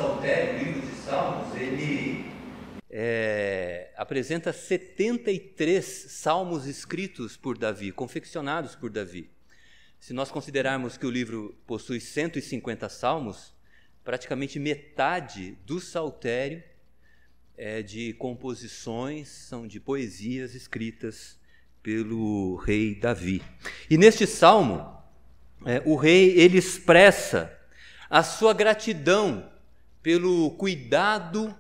Saltério, o livro de Salmos, ele apresenta 73 salmos escritos por Davi, confeccionados por Davi. Se nós considerarmos que o livro possui 150 salmos, praticamente metade do Saltério é de composições, são de poesias escritas pelo rei Davi. E neste salmo, o rei ele expressa a sua gratidão pelo cuidado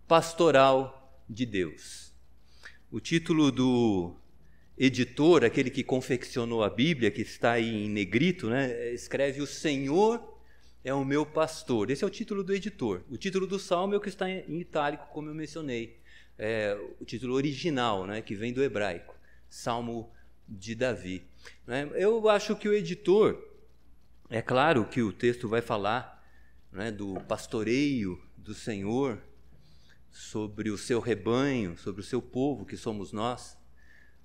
pastoral de Deus. O título do editor, aquele que confeccionou a Bíblia, que está aí em negrito, escreve: "O Senhor é o meu pastor". Esse é o título do editor. O título do salmo é o que está em itálico, como eu mencionei. O título original, que vem do hebraico, Salmo de Davi. Eu acho que o editor, é claro que o texto vai falar do pastoreio do Senhor sobre o seu rebanho, sobre o seu povo, que somos nós,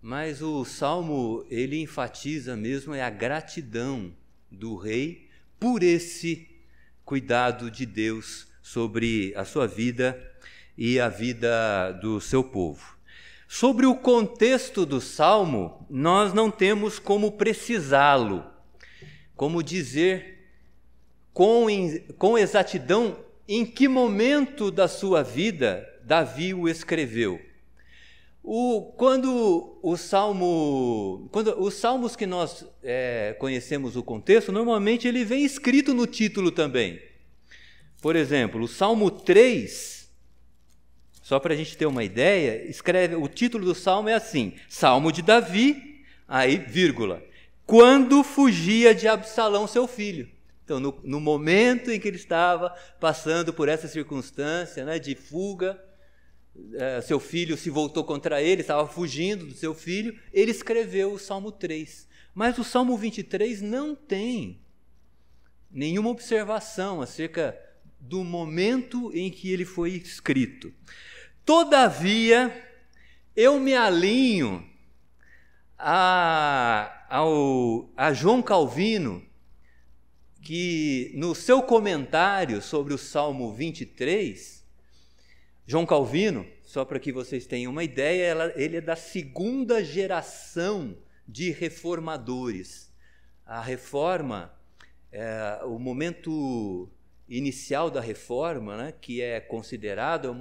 mas o salmo ele enfatiza mesmo a gratidão do rei por esse cuidado de Deus sobre a sua vida e a vida do seu povo. Sobre o contexto do salmo, nós não temos como precisá-lo, como dizer com exatidão em que momento da sua vida Davi o escreveu. Quando os salmos que nós conhecemos o contexto, normalmente ele vem escrito no título também. Por exemplo, o Salmo 3, só para a gente ter uma ideia, o título do salmo é assim: Salmo de Davi, aí vírgula, quando fugia de Absalão, seu filho. Então, no momento em que ele estava passando por essa circunstância de fuga, seu filho se voltou contra ele, estava fugindo do seu filho, ele escreveu o Salmo 3. Mas o Salmo 23 não tem nenhuma observação acerca do momento em que ele foi escrito. Todavia, eu me alinho a João Calvino, que no seu comentário sobre o Salmo 23, João Calvino, só para que vocês tenham uma ideia, ele é da segunda geração de reformadores. A reforma, o momento inicial da reforma, que é considerado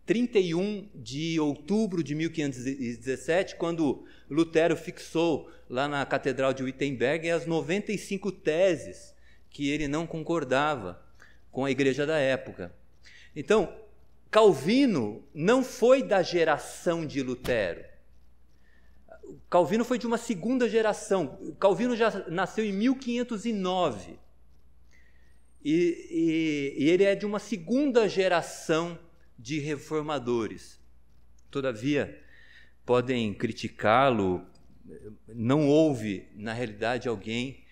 31 de outubro de 1517, quando Lutero fixou lá na Catedral de Wittenberg as 95 teses que ele não concordava com a igreja da época. Então, Calvino não foi da geração de Lutero. Calvino foi de uma segunda geração. Calvino já nasceu em 1509. E ele é de uma segunda geração de reformadores. Todavia, podem criticá-lo. Não houve, na realidade, alguém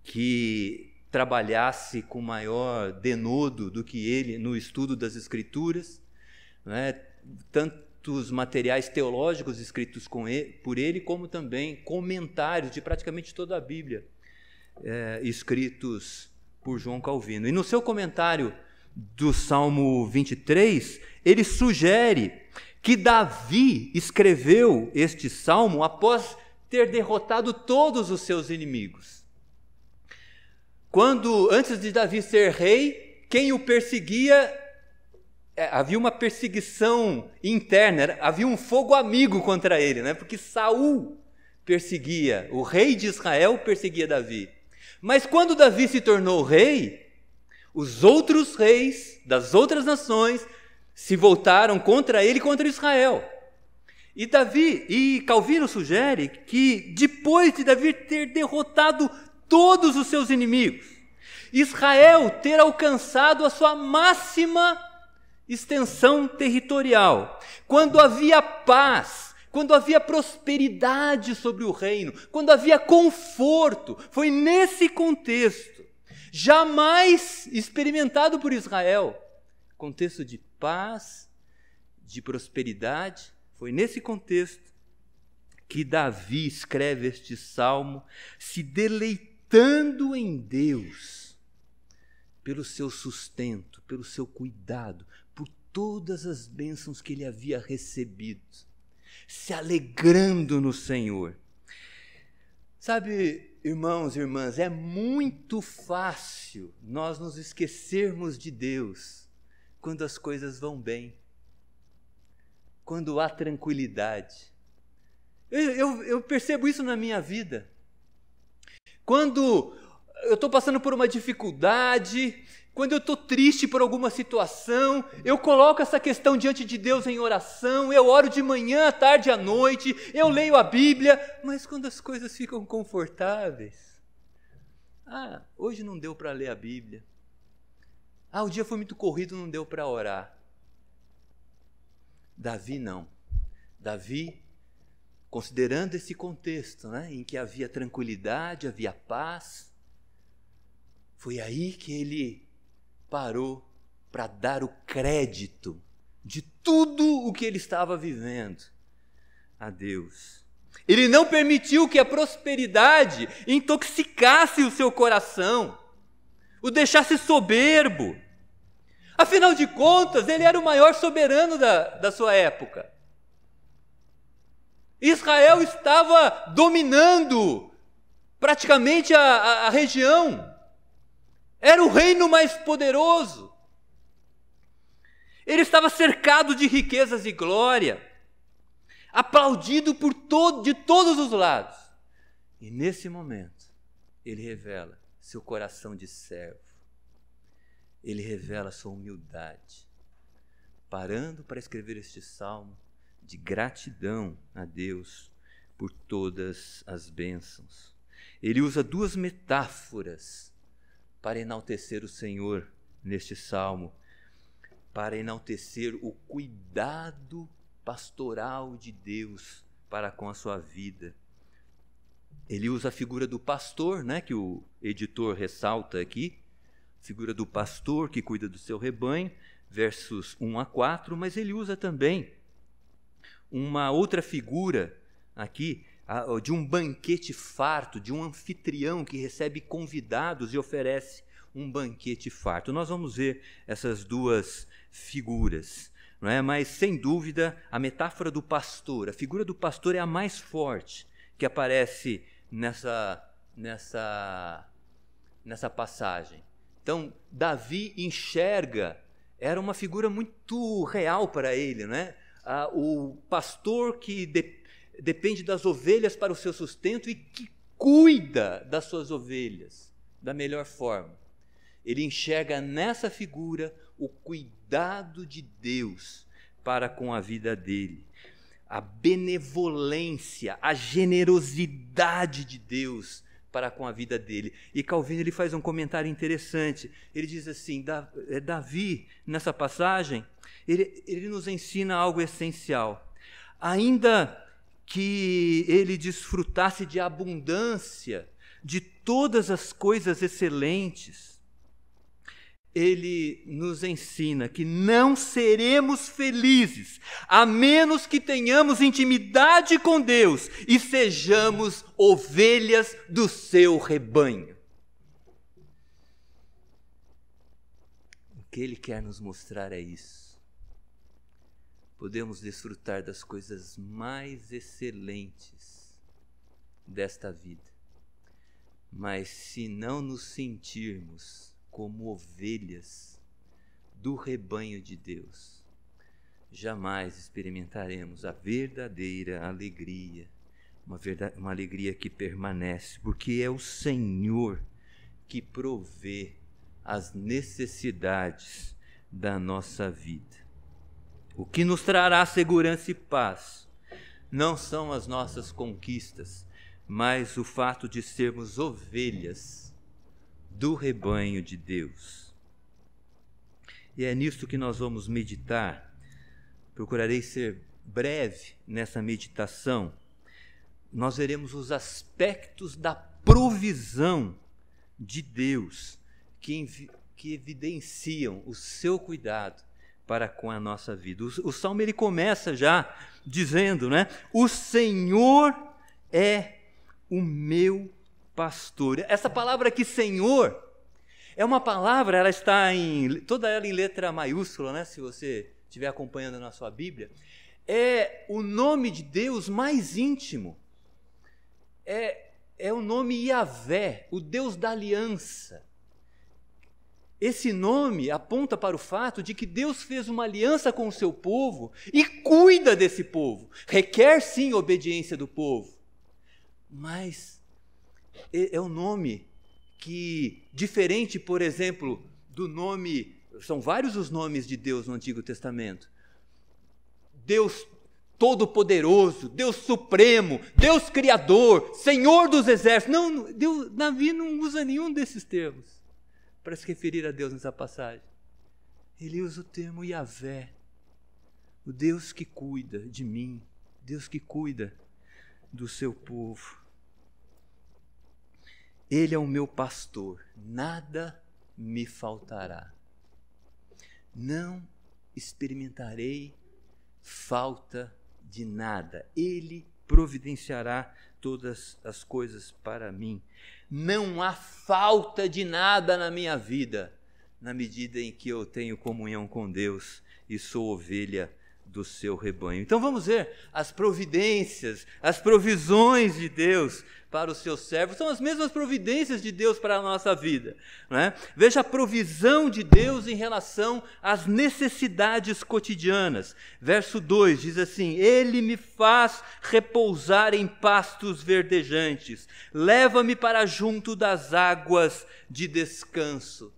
que trabalhasse com maior denodo do que ele no estudo das Escrituras, tantos materiais teológicos escritos por ele, como também comentários de praticamente toda a Bíblia escritos por João Calvino. E no seu comentário do Salmo 23, ele sugere que Davi escreveu este salmo após ter derrotado todos os seus inimigos. Antes de Davi ser rei, quem o perseguia, havia uma perseguição interna, havia um fogo amigo contra ele, porque Saul perseguia, o rei de Israel perseguia Davi. Mas quando Davi se tornou rei, os outros reis das outras nações se voltaram contra ele e contra Israel. E Calvino sugere que depois de Davi ter derrotado todos os seus inimigos, Israel ter alcançado a sua máxima extensão territorial, quando havia paz, quando havia prosperidade sobre o reino, quando havia conforto, foi nesse contexto, jamais experimentado por Israel, contexto de paz, de prosperidade, foi nesse contexto que Davi escreve este salmo, se deleitando em Deus pelo seu sustento, pelo seu cuidado, por todas as bênçãos que ele havia recebido, se alegrando no Senhor. Sabe, irmãos e irmãs, é muito fácil nós nos esquecermos de Deus quando as coisas vão bem, quando há tranquilidade. Eu percebo isso na minha vida. Quando eu estou passando por uma dificuldade, quando eu estou triste por alguma situação, eu coloco essa questão diante de Deus em oração, eu oro de manhã, à tarde, à noite, eu leio a Bíblia, mas quando as coisas ficam confortáveis, hoje não deu para ler a Bíblia, o dia foi muito corrido, não deu para orar. Davi não. Davi, considerando esse contexto, né, em que havia tranquilidade, havia paz, foi aí que ele parou para dar o crédito de tudo o que ele estava vivendo a Deus. Ele não permitiu que a prosperidade intoxicasse o seu coração, o deixasse soberbo. Afinal de contas, ele era o maior soberano da sua época. Israel estava dominando praticamente a região. Era o reino mais poderoso. Ele estava cercado de riquezas e glória, aplaudido de todos os lados. E nesse momento, ele revela seu coração de servo. Ele revela sua humildade, parando para escrever este salmo de gratidão a Deus por todas as bênçãos. Ele usa duas metáforas para enaltecer o Senhor neste salmo, para enaltecer o cuidado pastoral de Deus para com a sua vida. Ele usa a figura do pastor, né, que o editor ressalta aqui, figura do pastor que cuida do seu rebanho, versos 1 a 4, mas ele usa também uma outra figura aqui, de um banquete farto, de um anfitrião que recebe convidados e oferece um banquete farto. Nós vamos ver essas duas figuras, não é? Mas, sem dúvida, a metáfora do pastor, a figura do pastor é a mais forte que aparece nessa passagem. Então, Davi enxerga, era uma figura muito real para ele, né? O pastor que depende das ovelhas para o seu sustento e que cuida das suas ovelhas da melhor forma. Ele enxerga nessa figura o cuidado de Deus para com a vida dele, a benevolência, a generosidade de Deus para com a vida dele. E Calvino ele faz um comentário interessante. Ele diz assim, Davi, nessa passagem, ele nos ensina algo essencial. Ainda que ele desfrutasse de abundância, de todas as coisas excelentes, ele nos ensina que não seremos felizes a menos que tenhamos intimidade com Deus e sejamos ovelhas do seu rebanho. O que ele quer nos mostrar é isso. Podemos desfrutar das coisas mais excelentes desta vida, mas se não nos sentirmos como ovelhas do rebanho de Deus, jamais experimentaremos a verdadeira alegria, uma alegria que permanece, porque é o Senhor que provê as necessidades da nossa vida. O que nos trará segurança e paz não são as nossas conquistas, mas o fato de sermos ovelhas do rebanho de Deus. E é nisto que nós vamos meditar. Procurarei ser breve nessa meditação. Nós veremos os aspectos da provisão de Deus que evidenciam o seu cuidado para com a nossa vida. O Salmo ele começa já dizendo, né? O Senhor é o meu pastor. Essa palavra aqui, Senhor, É uma palavra, ela está toda ela em letra maiúscula, né? Se você estiver acompanhando na sua Bíblia. É o nome de Deus mais íntimo. É o nome Yahvé, o Deus da aliança. Esse nome aponta para o fato de que Deus fez uma aliança com o seu povo e cuida desse povo. Requer sim obediência do povo, mas é um nome que, diferente, por exemplo, do nome, são vários os nomes de Deus no Antigo Testamento. Deus Todo-Poderoso, Deus Supremo, Deus Criador, Senhor dos Exércitos. Não, Davi não usa nenhum desses termos para se referir a Deus nessa passagem. Ele usa o termo Yahvé, o Deus que cuida de mim, Deus que cuida do seu povo. Ele é o meu pastor, nada me faltará. Não experimentarei falta de nada. Ele providenciará todas as coisas para mim. Não há falta de nada na minha vida, na medida em que eu tenho comunhão com Deus e sou ovelha do seu rebanho. Então vamos ver as providências, as provisões de Deus para os seus servos. São as mesmas providências de Deus para a nossa vida, não é? Veja a provisão de Deus em relação às necessidades cotidianas. Verso 2 diz assim: Ele me faz repousar em pastos verdejantes, leva-me para junto das águas de descanso.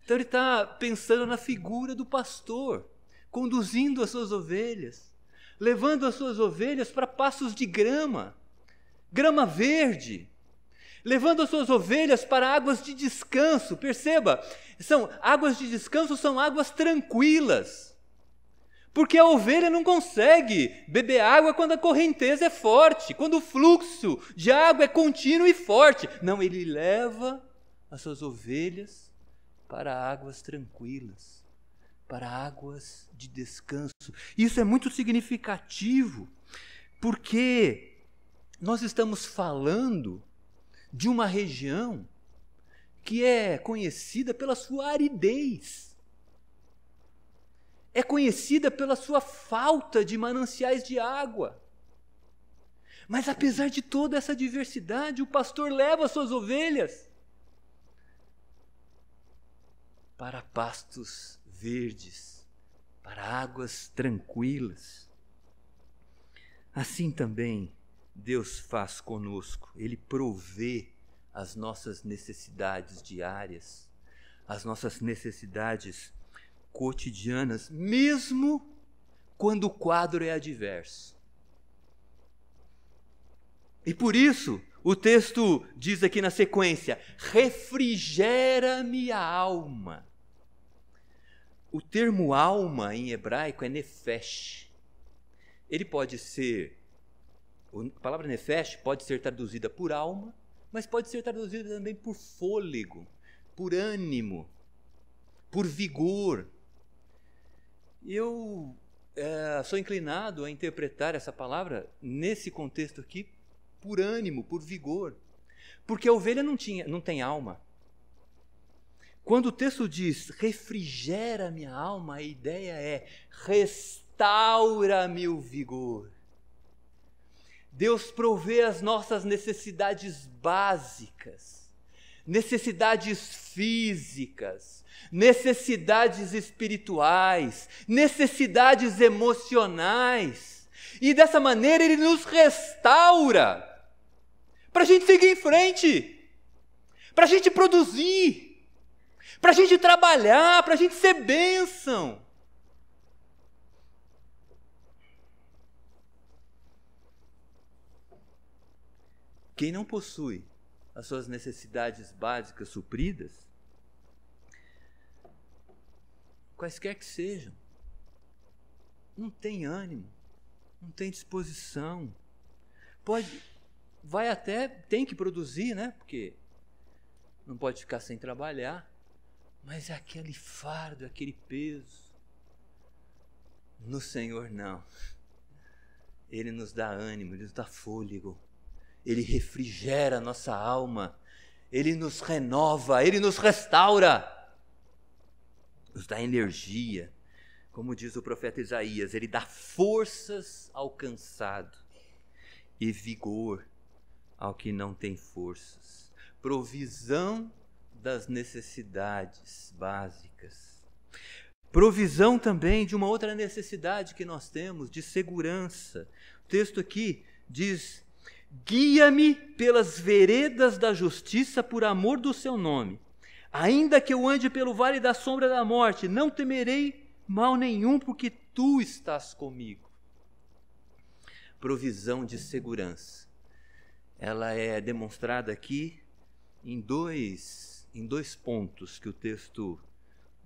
Então ele está pensando na figura do pastor, conduzindo as suas ovelhas, levando as suas ovelhas para pastos de grama verde, levando as suas ovelhas para águas de descanso. Perceba, águas de descanso são águas tranquilas, porque a ovelha não consegue beber água quando a correnteza é forte, quando o fluxo de água é contínuo e forte. Não, ele leva as suas ovelhas para águas tranquilas, para águas de descanso. Isso é muito significativo, porque nós estamos falando de uma região que é conhecida pela sua aridez, é conhecida pela sua falta de mananciais de água. Mas apesar de toda essa diversidade, o pastor leva as suas ovelhas para pastos verdes, para águas tranquilas. Assim também Deus faz conosco. Ele provê as nossas necessidades diárias, as nossas necessidades cotidianas, mesmo quando o quadro é adverso. E por isso, o texto diz aqui na sequência: refrigera-me a alma. O termo alma em hebraico é nefesh. Ele pode ser, a palavra nefesh pode ser traduzida por alma, mas pode ser traduzida também por fôlego, por ânimo, por vigor. Eu sou inclinado a interpretar essa palavra nesse contexto aqui por ânimo, por vigor, porque a ovelha não tem alma. Quando o texto diz refrigera minha alma, a ideia é restaura-me o vigor. Deus provê as nossas necessidades básicas, necessidades físicas, necessidades espirituais, necessidades emocionais, e dessa maneira Ele nos restaura, para a gente seguir em frente, para a gente produzir, para a gente trabalhar, para a gente ser bênção. Quem não possui as suas necessidades básicas supridas, quaisquer que sejam, não tem ânimo, não tem disposição, tem que produzir, né? Porque não pode ficar sem trabalhar, mas é aquele fardo, aquele peso. No Senhor não. Ele nos dá ânimo, Ele nos dá fôlego, Ele refrigera a nossa alma, Ele nos renova, Ele nos restaura, nos dá energia. Como diz o profeta Isaías, Ele dá forças ao cansado e vigor ao que não tem forças. Provisão das necessidades básicas. Provisão também de uma outra necessidade que nós temos, de segurança. O texto aqui diz: guia-me pelas veredas da justiça por amor do seu nome. Ainda que eu ande pelo vale da sombra da morte, não temerei mal nenhum, porque tu estás comigo. Provisão de segurança. Ela é demonstrada aqui em dois pontos que o texto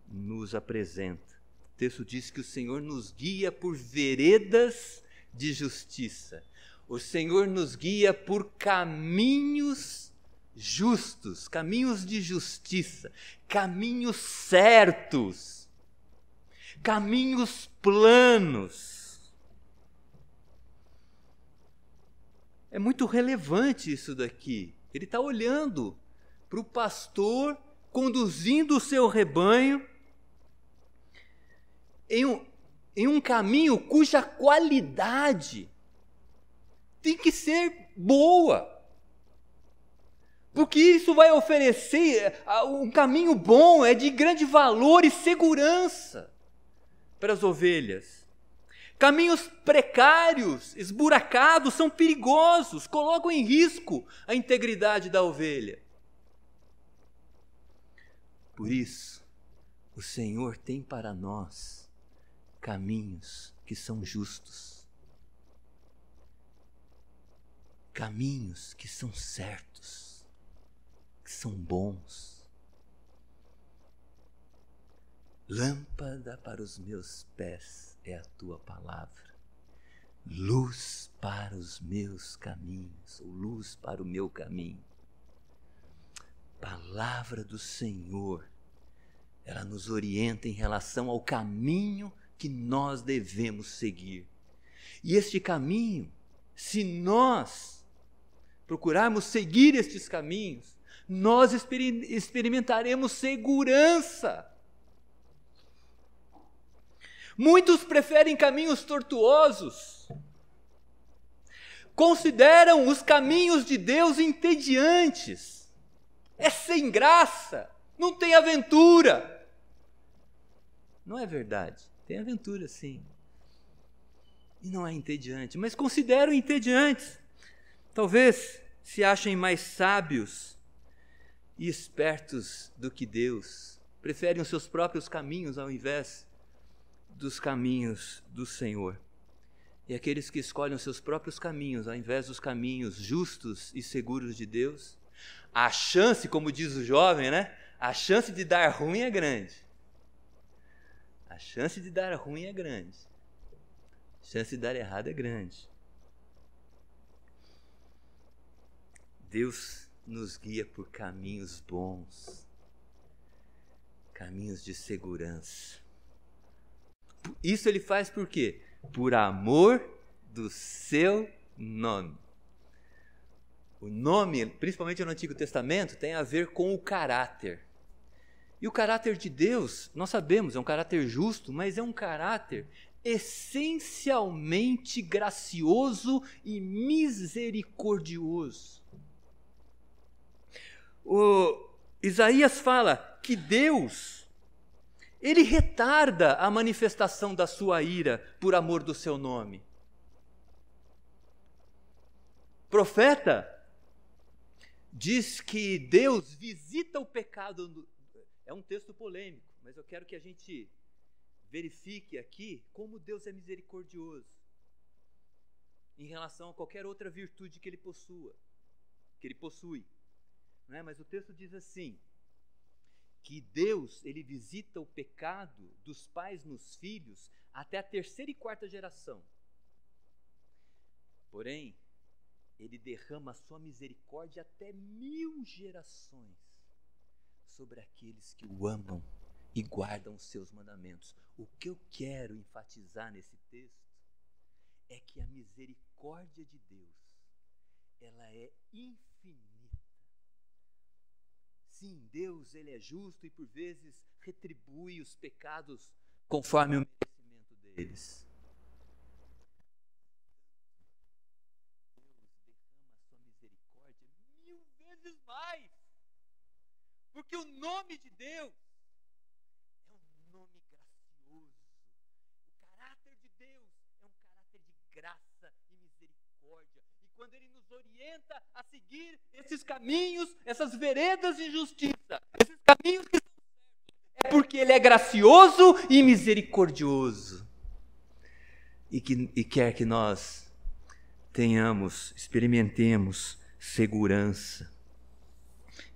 nos apresenta. O texto diz que o Senhor nos guia por veredas de justiça. O Senhor nos guia por caminhos justos, caminhos de justiça, caminhos certos, caminhos planos. É muito relevante isso daqui. Ele está olhando para o pastor conduzindo o seu rebanho em um caminho cuja qualidade tem que ser boa. Porque isso vai oferecer um caminho bom, é de grande valor e segurança para as ovelhas. Caminhos precários, esburacados, são perigosos, colocam em risco a integridade da ovelha. Por isso, o Senhor tem para nós caminhos que são justos, caminhos que são certos, que são bons. Lâmpada para os meus pés é a tua palavra, luz para os meus caminhos, ou luz para o meu caminho. Palavra do Senhor, ela nos orienta em relação ao caminho que nós devemos seguir. E este caminho, se nós procurarmos seguir estes caminhos, nós experimentaremos segurança. Muitos preferem caminhos tortuosos, consideram os caminhos de Deus entediantes. É sem graça, não tem aventura. Não é verdade, tem aventura sim. E não é entediante, mas consideram entediantes. Talvez se achem mais sábios e espertos do que Deus. Preferem os seus próprios caminhos ao invés dos caminhos do Senhor. E aqueles que escolhem os seus próprios caminhos ao invés dos caminhos justos e seguros de Deus, a chance, como diz o jovem, né? A chance de dar ruim é grande. A chance de dar ruim é grande. A chance de dar errado é grande. Deus nos guia por caminhos bons, caminhos de segurança. Isso Ele faz por quê? Por amor do seu nome. O nome, principalmente no Antigo Testamento, tem a ver com o caráter. E o caráter de Deus, nós sabemos, é um caráter justo, mas é um caráter essencialmente gracioso e misericordioso. Isaías fala que Deus, Ele retarda a manifestação da sua ira por amor do seu nome. Profeta diz que Deus visita o pecado. É um texto polêmico, mas eu quero que a gente verifique aqui como Deus é misericordioso em relação a qualquer outra virtude que Ele possua, que Ele possui. Não é? Mas o texto diz assim, que Deus, Ele visita o pecado dos pais nos filhos até a 3ª e 4ª geração. Porém, Ele derrama a sua misericórdia até 1000 gerações sobre aqueles que o amam e guardam os seus mandamentos. O que eu quero enfatizar nesse texto é que a misericórdia de Deus, ela é infinita Sim, Deus, ele é justo e por vezes retribui os pecados conforme o merecimento deles. Mais, porque o nome de Deus é um nome gracioso. O caráter de Deus é um caráter de graça e misericórdia. E quando Ele nos orienta a seguir esses caminhos, essas veredas de justiça, esses caminhos que são certos, é porque Ele é gracioso e misericordioso. E quer que nós experimentemos segurança.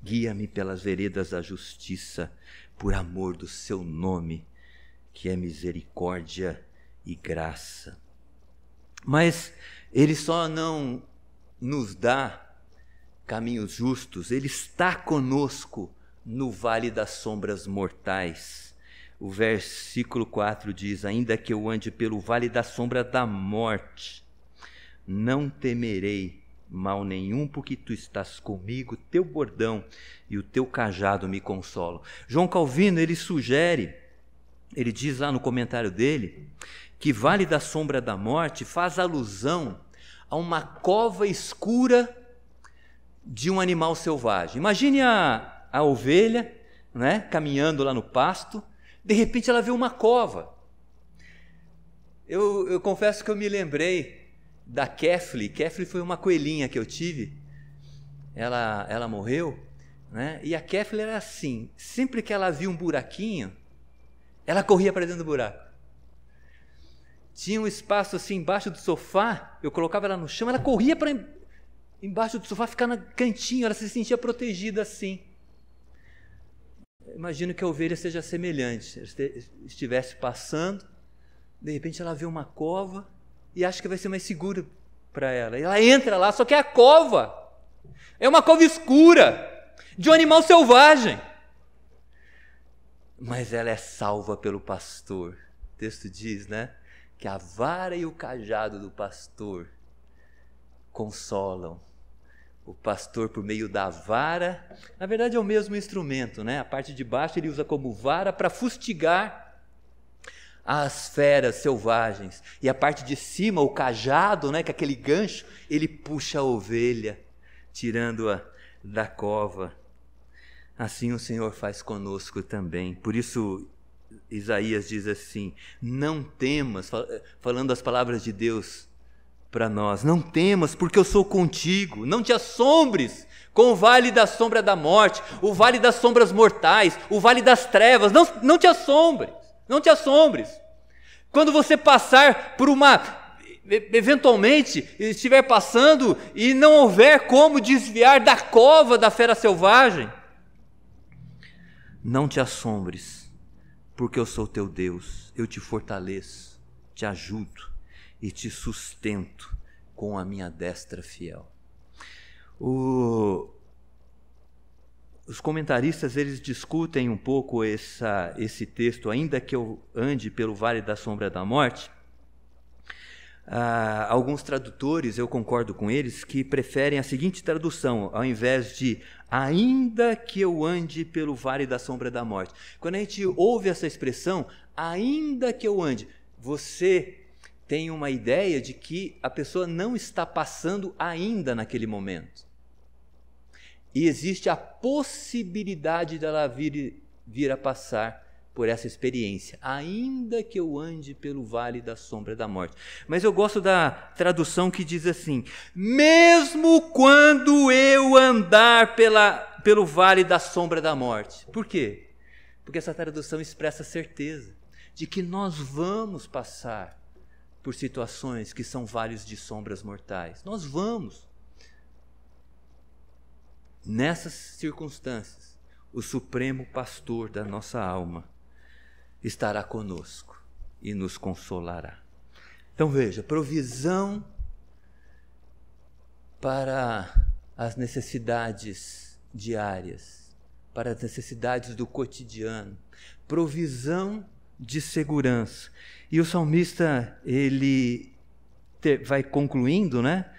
Guia-me pelas veredas da justiça, por amor do seu nome, que é misericórdia e graça. Mas Ele só não nos dá caminhos justos, Ele está conosco no vale das sombras mortais. O versículo 4 diz: ainda que eu ande pelo vale da sombra da morte, não temerei mal nenhum, porque tu estás comigo, teu bordão e o teu cajado me consolam. João Calvino, ele sugere, ele diz lá no comentário dele, que vale da sombra da morte faz alusão a uma cova escura de um animal selvagem. Imagine a ovelha, né, caminhando lá no pasto, de repente ela vê uma cova. Eu confesso que eu me lembrei da Kefli. Kefli foi uma coelhinha que eu tive, ela morreu, né? E a Kefli era assim, sempre que ela via um buraquinho, ela corria para dentro do buraco. Tinha um espaço assim embaixo do sofá, eu colocava ela no chão, ela corria para embaixo do sofá, ficar no cantinho, ela se sentia protegida assim. Imagino que a ovelha seja semelhante, estivesse passando, de repente ela vê uma cova e acha que vai ser mais seguro para ela. E ela entra lá, só que a cova é uma cova escura, de um animal selvagem. Mas ela é salva pelo pastor. O texto diz, né, que a vara e o cajado do pastor consolam. O pastor, por meio da vara, na verdade é o mesmo instrumento, né? A parte de baixo ele usa como vara para fustigar as feras selvagens, e a parte de cima, o cajado, né, que é aquele gancho, ele puxa a ovelha, tirando-a da cova. Assim o Senhor faz conosco também. Por isso Isaías diz assim: não temas, falando as palavras de Deus para nós, não temas, porque eu sou contigo. Não te assombres com o vale da sombra da morte, o vale das sombras mortais, o vale das trevas. Não te assombres. Não te assombres. Quando você passar por eventualmente estiver passando e não houver como desviar da cova da fera selvagem, não te assombres, porque eu sou teu Deus, eu te fortaleço, te ajudo e te sustento com a minha destra fiel. Os comentaristas, eles discutem um pouco esse texto, ainda que eu ande pelo vale da sombra da morte. Alguns tradutores, eu concordo com eles, que preferem a seguinte tradução, ao invés de ainda que eu ande pelo vale da sombra da morte. Quando a gente ouve essa expressão, ainda que eu ande, você tem uma ideia de que a pessoa não está passando ainda naquele momento. E existe a possibilidade dela vir a passar por essa experiência, ainda que eu ande pelo vale da sombra da morte. Mas eu gosto da tradução que diz assim: mesmo quando eu andar pelo vale da sombra da morte. Por quê? Porque essa tradução expressa a certeza de que nós vamos passar por situações que são vales de sombras mortais. Nós vamos. Nessas circunstâncias, o Supremo Pastor da nossa alma estará conosco e nos consolará. Então veja, provisão para as necessidades diárias, para as necessidades do cotidiano, provisão de segurança. E o salmista, ele vai concluindo, né?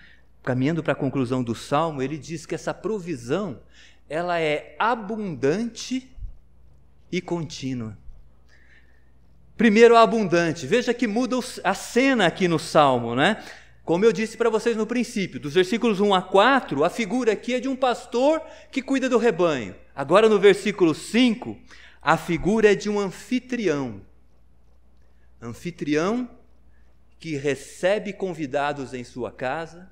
Caminhando para a conclusão do Salmo, ele diz que essa provisão ela é abundante e contínua. Primeiro, abundante. Veja que muda a cena aqui no Salmo, né? Como eu disse para vocês no princípio, dos versículos 1 a 4, a figura aqui é de um pastor que cuida do rebanho. Agora no versículo 5, a figura é de um anfitrião. Anfitrião que recebe convidados em sua casa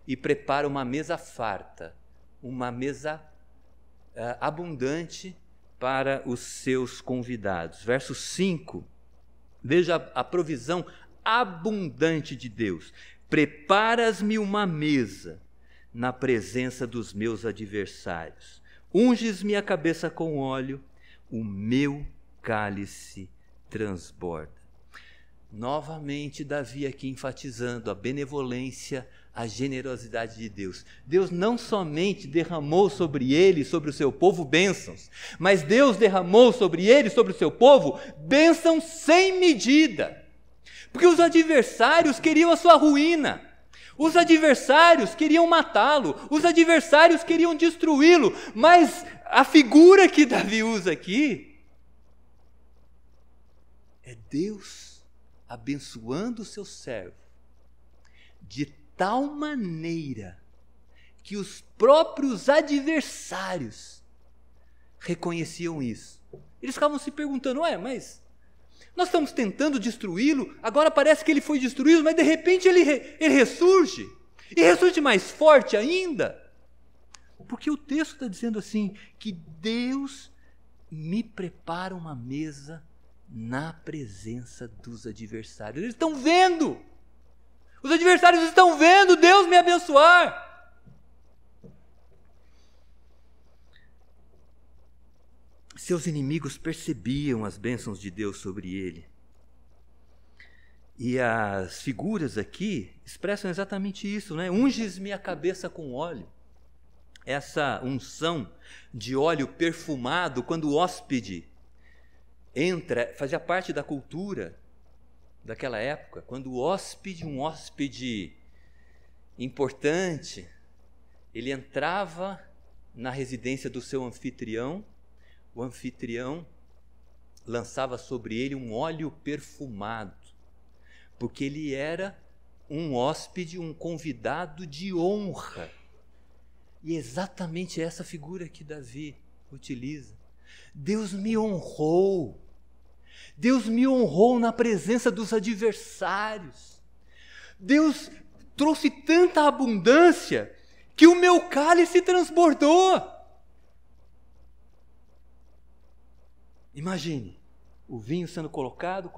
e prepara uma mesa farta, uma mesa abundante para os seus convidados. Verso 5, veja a provisão abundante de Deus. Preparas-me uma mesa na presença dos meus adversários. Unges-me a cabeça com óleo, o meu cálice transborda. Novamente, Davi aqui enfatizando a benevolência, a generosidade de Deus. Deus não somente derramou sobre ele, sobre o seu povo, bênçãos, mas Deus derramou sobre ele, sobre o seu povo, bênçãos sem medida. Porque os adversários queriam a sua ruína, os adversários queriam matá-lo, os adversários queriam destruí-lo, mas a figura que Davi usa aqui é Deus abençoando o seu servo de tal maneira que os próprios adversários reconheciam isso. Eles ficavam se perguntando, mas nós estamos tentando destruí-lo, agora parece que ele foi destruído, mas de repente ele ressurge, e ressurge mais forte ainda. Porque o texto está dizendo assim, que Deus me prepara uma mesa na presença dos adversários. Eles estão vendo, os adversários estão vendo Deus me abençoar. Seus inimigos percebiam as bênçãos de Deus sobre ele. E as figuras aqui expressam exatamente isso, né? Unges-me a cabeça com óleo. Essa unção de óleo perfumado, quando o hóspede entra, fazia parte da cultura daquela época, quando o hóspede, um hóspede importante, ele entrava na residência do seu anfitrião, o anfitrião lançava sobre ele um óleo perfumado, porque ele era um hóspede, um convidado de honra. E é exatamente essa figura que Davi utiliza. Deus me honrou. Deus me honrou na presença dos adversários. Deus trouxe tanta abundância que o meu cálice transbordou. Imagine, o vinho sendo colocado,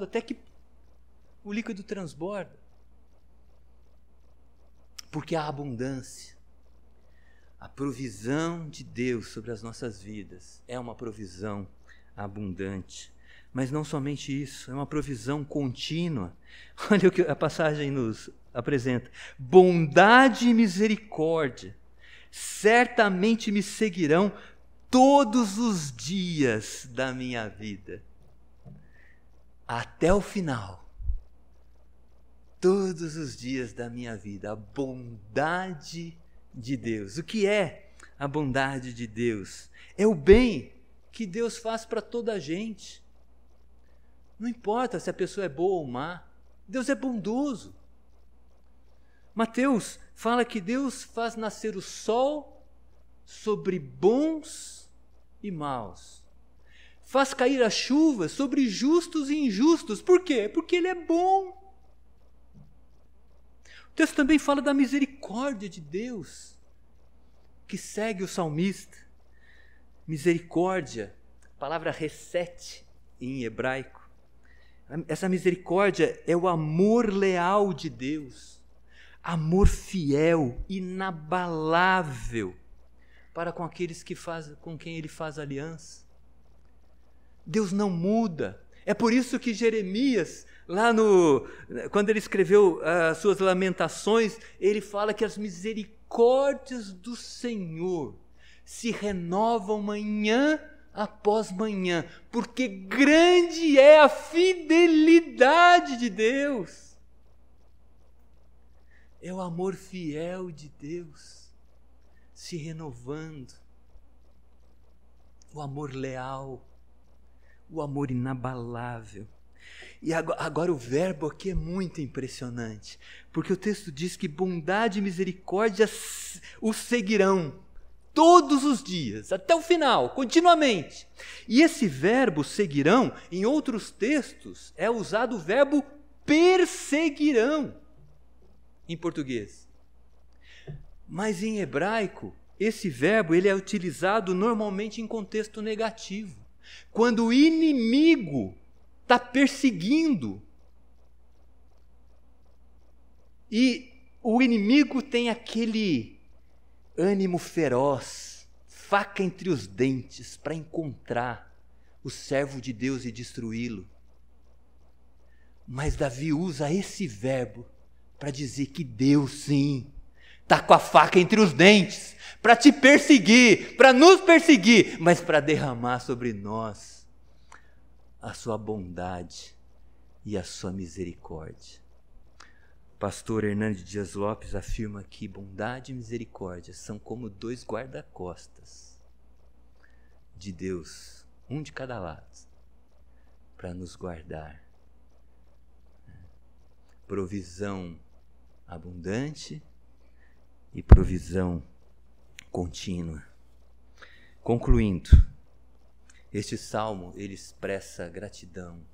até que o líquido transborda. Porque a abundância, a provisão de Deus sobre as nossas vidas é uma provisão abundante. Mas não somente isso, é uma provisão contínua. Olha o que a passagem nos apresenta. Bondade e misericórdia certamente me seguirão todos os dias da minha vida, até o final. Todos os dias da minha vida, a bondade de Deus. O que é a bondade de Deus? É o bem que Deus faz para toda a gente. Não importa se a pessoa é boa ou má, Deus é bondoso. Mateus fala que Deus faz nascer o sol sobre bons e maus. Faz cair a chuva sobre justos e injustos. Por quê? Porque Ele é bom. O texto também fala da misericórdia de Deus, que segue o salmista. Misericórdia, a palavra resete em hebraico. Essa misericórdia é o amor leal de Deus, amor fiel, inabalável, para com aqueles com quem Ele faz aliança. Deus não muda. É por isso que Jeremias, quando ele escreveu as suas lamentações, ele fala que as misericórdias do Senhor se renovam manhã após manhã, porque grande é a fidelidade de Deus. É o amor fiel de Deus. se renovando. O amor leal, o amor inabalável. E agora o verbo aqui é muito impressionante, porque o texto diz que bondade e misericórdia o seguirão todos os dias, até o final, continuamente. E esse verbo seguirão, em outros textos, é usado o verbo perseguirão, em português. Mas em hebraico, esse verbo ele é utilizado normalmente em contexto negativo. Quando o inimigo está perseguindo. E o inimigo tem aquele ânimo feroz, faca entre os dentes, para encontrar o servo de Deus e destruí-lo. Mas Davi usa esse verbo para dizer que Deus, sim, está com a faca entre os dentes, para te perseguir, para nos perseguir, mas para derramar sobre nós a sua bondade e a sua misericórdia. Pastor Hernandes Dias Lopes afirma que bondade e misericórdia são como dois guarda-costas de Deus, um de cada lado, para nos guardar. Provisão abundante e provisão contínua. Concluindo, este salmo ele expressa gratidão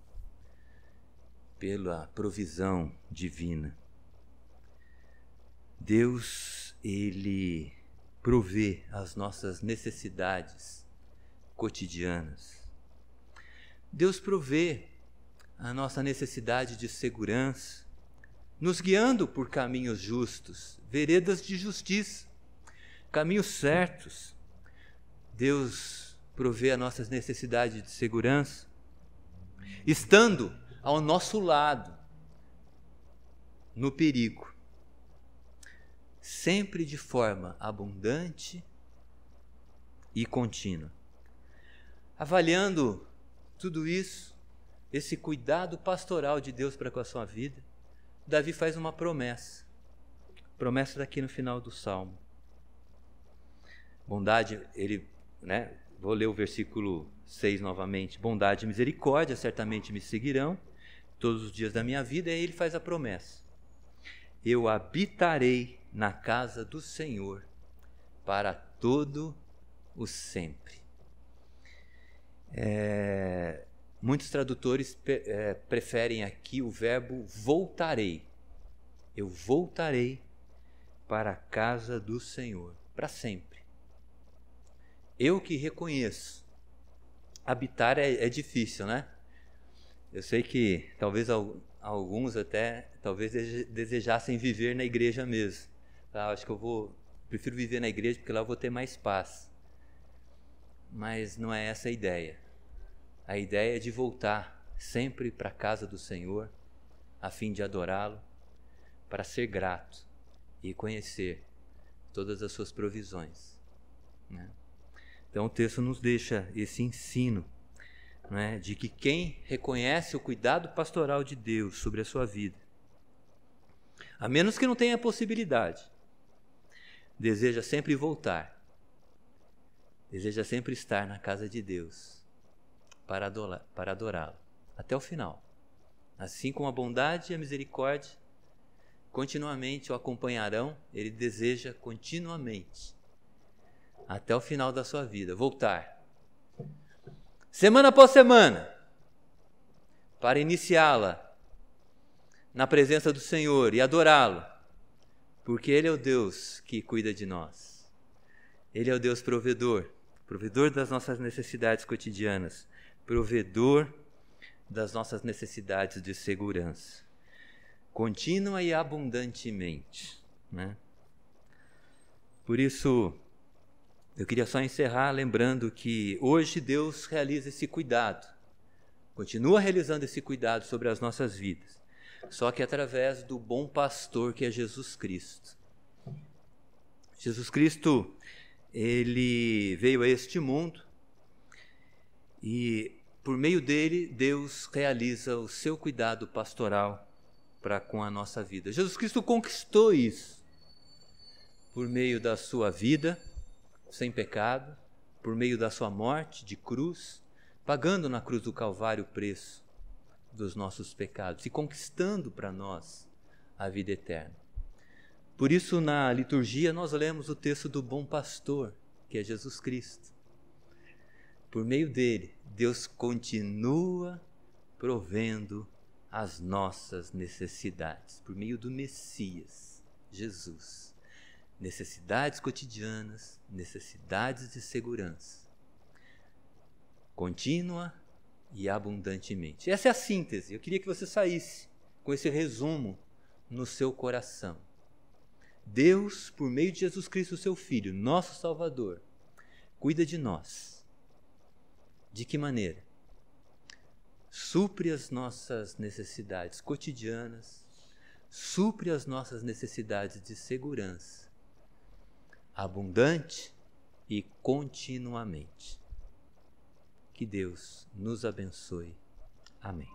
pela provisão divina. Deus, ele provê as nossas necessidades cotidianas. Deus provê a nossa necessidade de segurança, nos guiando por caminhos justos, veredas de justiça, caminhos certos. Deus provê a nossas necessidades de segurança, estando ao nosso lado, no perigo, sempre de forma abundante e contínua. Avaliando tudo isso, esse cuidado pastoral de Deus para com a sua vida, Davi faz uma promessa daqui no final do Salmo. Bondade, vou ler o versículo 6 novamente. Bondade e misericórdia certamente me seguirão todos os dias da minha vida, e aí ele faz a promessa. Eu habitarei na casa do Senhor para todo o sempre. Muitos tradutores preferem aqui o verbo voltarei. Eu voltarei para a casa do Senhor, para sempre. Eu que reconheço, habitar é difícil, né? Eu sei que talvez alguns até desejassem viver na igreja mesmo. Acho que prefiro viver na igreja porque lá eu vou ter mais paz. Mas não é essa a ideia. A ideia é de voltar sempre para a casa do Senhor, a fim de adorá-lo, para ser grato e conhecer todas as suas provisões, né? Então o texto nos deixa esse ensino, né, de que quem reconhece o cuidado pastoral de Deus sobre a sua vida, a menos que não tenha a possibilidade, deseja sempre voltar, deseja sempre estar na casa de Deus, para adorá-lo, até o final. Assim como a bondade e a misericórdia continuamente o acompanharão, ele deseja continuamente, até o final da sua vida, voltar, semana após semana, para iniciá-la na presença do Senhor e adorá-lo, porque Ele é o Deus que cuida de nós. Ele é o Deus provedor das nossas necessidades cotidianas, provedor das nossas necessidades de segurança, contínua e abundantemente, né? Por isso, eu queria só encerrar lembrando que hoje Deus realiza esse cuidado, continua realizando esse cuidado sobre as nossas vidas, só que através do bom pastor que é Jesus Cristo. Jesus Cristo, ele veio a este mundo e por meio dele Deus realiza o seu cuidado pastoral para com a nossa vida. Jesus Cristo conquistou isso por meio da sua vida, sem pecado, por meio da sua morte de cruz, pagando na cruz do Calvário o preço dos nossos pecados e conquistando para nós a vida eterna. Por isso, na liturgia, nós lemos o texto do bom pastor, que é Jesus Cristo. Por meio dele, Deus continua provendo as nossas necessidades, por meio do Messias, Jesus. Necessidades cotidianas, necessidades de segurança, contínua e abundantemente. Essa é a síntese. Eu queria que você saísse com esse resumo no seu coração. Deus, por meio de Jesus Cristo, seu Filho, nosso Salvador, cuida de nós. De que maneira? Supre as nossas necessidades cotidianas, supre as nossas necessidades de segurança, abundante e continuamente. Que Deus nos abençoe. Amém.